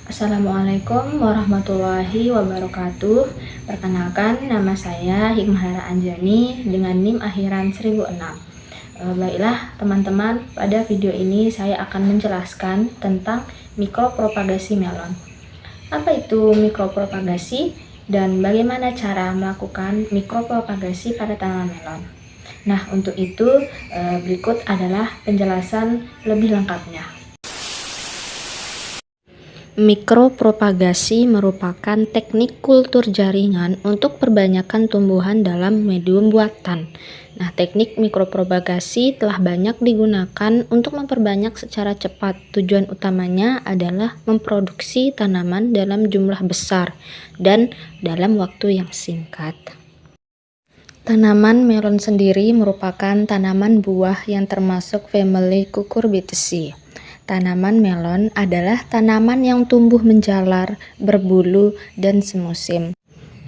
Assalamualaikum warahmatullahi wabarakatuh. Perkenalkan, nama saya Hikmahara Anjani dengan NIM akhiran 1006. Baiklah teman-teman, pada video ini saya akan menjelaskan tentang mikropropagasi melon. Apa itu mikropropagasi dan bagaimana cara melakukan mikropropagasi pada tanaman melon? Nah, untuk itu berikut adalah penjelasan lebih lengkapnya. Mikropropagasi merupakan teknik kultur jaringan untuk perbanyakan tumbuhan dalam medium buatan. Nah, teknik mikropropagasi telah banyak digunakan untuk memperbanyak secara cepat. Tujuan utamanya adalah memproduksi tanaman dalam jumlah besar dan dalam waktu yang singkat. Tanaman melon sendiri merupakan tanaman buah yang termasuk famili Cucurbitaceae. Tanaman melon adalah tanaman yang tumbuh menjalar, berbulu, dan semusim.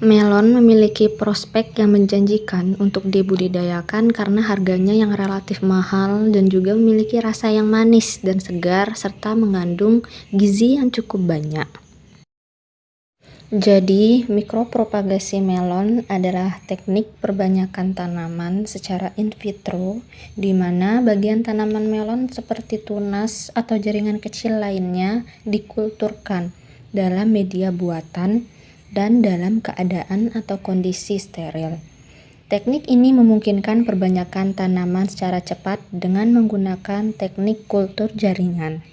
Melon memiliki prospek yang menjanjikan untuk dibudidayakan karena harganya yang relatif mahal dan juga memiliki rasa yang manis dan segar serta mengandung gizi yang cukup banyak. Jadi, mikropropagasi melon adalah teknik perbanyakan tanaman secara in vitro, di mana bagian tanaman melon seperti tunas atau jaringan kecil lainnya dikulturkan dalam media buatan dan dalam keadaan atau kondisi steril. Teknik ini memungkinkan perbanyakan tanaman secara cepat dengan menggunakan teknik kultur jaringan.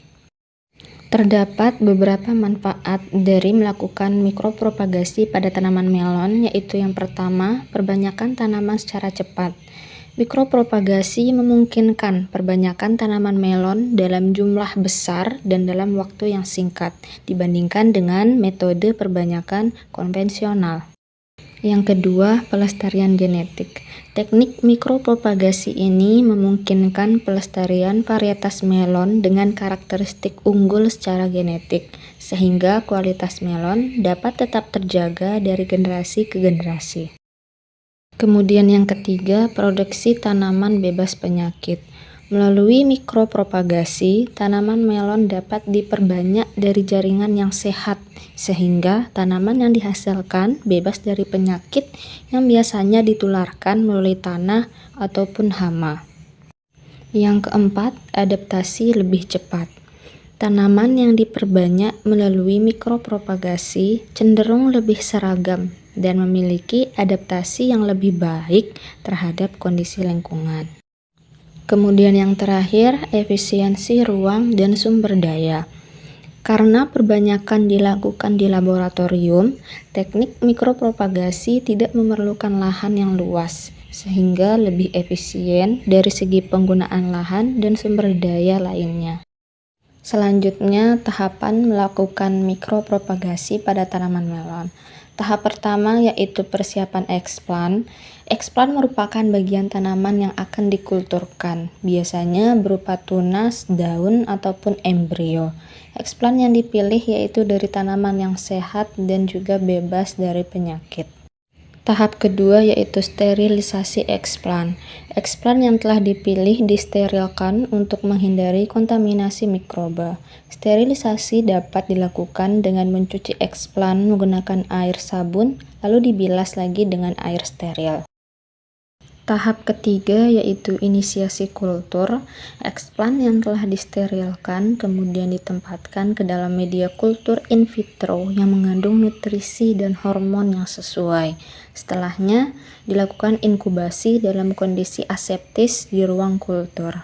Terdapat beberapa manfaat dari melakukan mikropropagasi pada tanaman melon, yaitu yang pertama, perbanyakan tanaman secara cepat. Mikropropagasi memungkinkan perbanyakan tanaman melon dalam jumlah besar dan dalam waktu yang singkat dibandingkan dengan metode perbanyakan konvensional. Yang kedua, pelestarian genetik. Teknik mikropropagasi ini memungkinkan pelestarian varietas melon dengan karakteristik unggul secara genetik, sehingga kualitas melon dapat tetap terjaga dari generasi ke generasi. Kemudian yang ketiga, produksi tanaman bebas penyakit. Melalui mikropropagasi, tanaman melon dapat diperbanyak dari jaringan yang sehat, sehingga tanaman yang dihasilkan bebas dari penyakit yang biasanya ditularkan melalui tanah ataupun hama. Yang keempat, adaptasi lebih cepat. Tanaman yang diperbanyak melalui mikropropagasi cenderung lebih seragam dan memiliki adaptasi yang lebih baik terhadap kondisi lingkungan. Kemudian yang terakhir, efisiensi ruang dan sumber daya. Karena perbanyakan dilakukan di laboratorium, teknik mikropropagasi tidak memerlukan lahan yang luas, sehingga lebih efisien dari segi penggunaan lahan dan sumber daya lainnya. Selanjutnya, tahapan melakukan mikropropagasi pada tanaman melon. Tahap pertama yaitu persiapan eksplan. Eksplan merupakan bagian tanaman yang akan dikulturkan, biasanya berupa tunas, daun, ataupun embrio. Eksplan yang dipilih yaitu dari tanaman yang sehat dan juga bebas dari penyakit. Tahap kedua yaitu sterilisasi eksplan. Eksplan yang telah dipilih disterilkan untuk menghindari kontaminasi mikroba. Sterilisasi dapat dilakukan dengan mencuci eksplan menggunakan air sabun, lalu dibilas lagi dengan air steril. Tahap ketiga yaitu inisiasi kultur. Eksplan yang telah disterilkan kemudian ditempatkan ke dalam media kultur in vitro yang mengandung nutrisi dan hormon yang sesuai. Setelahnya dilakukan inkubasi dalam kondisi aseptis di ruang kultur.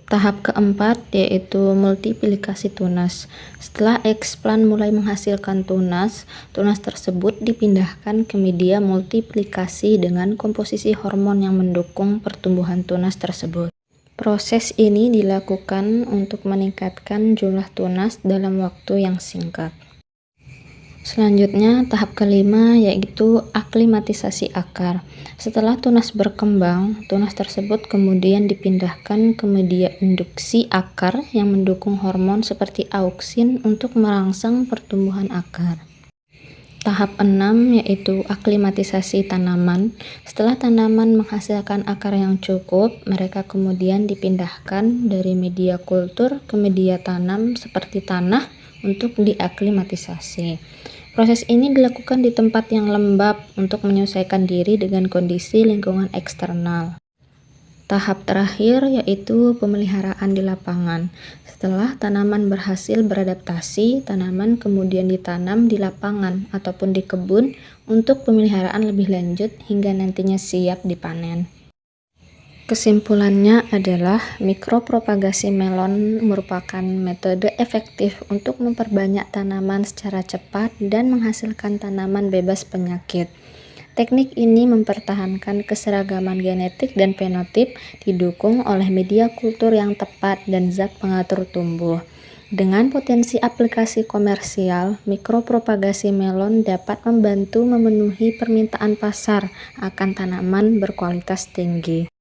Tahap keempat yaitu multiplikasi tunas. Setelah eksplan mulai menghasilkan tunas, tunas tersebut dipindahkan ke media multiplikasi dengan komposisi hormon yang mendukung pertumbuhan tunas tersebut. Proses ini dilakukan untuk meningkatkan jumlah tunas dalam waktu yang singkat. Selanjutnya, tahap kelima yaitu aklimatisasi akar. Setelah tunas berkembang, tunas tersebut kemudian dipindahkan ke media induksi akar yang mendukung hormon seperti auksin untuk merangsang pertumbuhan akar. Tahap 6 yaitu aklimatisasi tanaman. Setelah tanaman menghasilkan akar yang cukup, mereka kemudian dipindahkan dari media kultur ke media tanam seperti tanah untuk diaklimatisasi. Proses ini dilakukan di tempat yang lembab untuk menyesuaikan diri dengan kondisi lingkungan eksternal. Tahap terakhir yaitu pemeliharaan di lapangan. Setelah tanaman berhasil beradaptasi, tanaman kemudian ditanam di lapangan ataupun di kebun untuk pemeliharaan lebih lanjut hingga nantinya siap dipanen. Kesimpulannya adalah mikropropagasi melon merupakan metode efektif untuk memperbanyak tanaman secara cepat dan menghasilkan tanaman bebas penyakit. Teknik ini mempertahankan keseragaman genetik dan fenotip, didukung oleh media kultur yang tepat dan zat pengatur tumbuh. Dengan potensi aplikasi komersial, mikropropagasi melon dapat membantu memenuhi permintaan pasar akan tanaman berkualitas tinggi.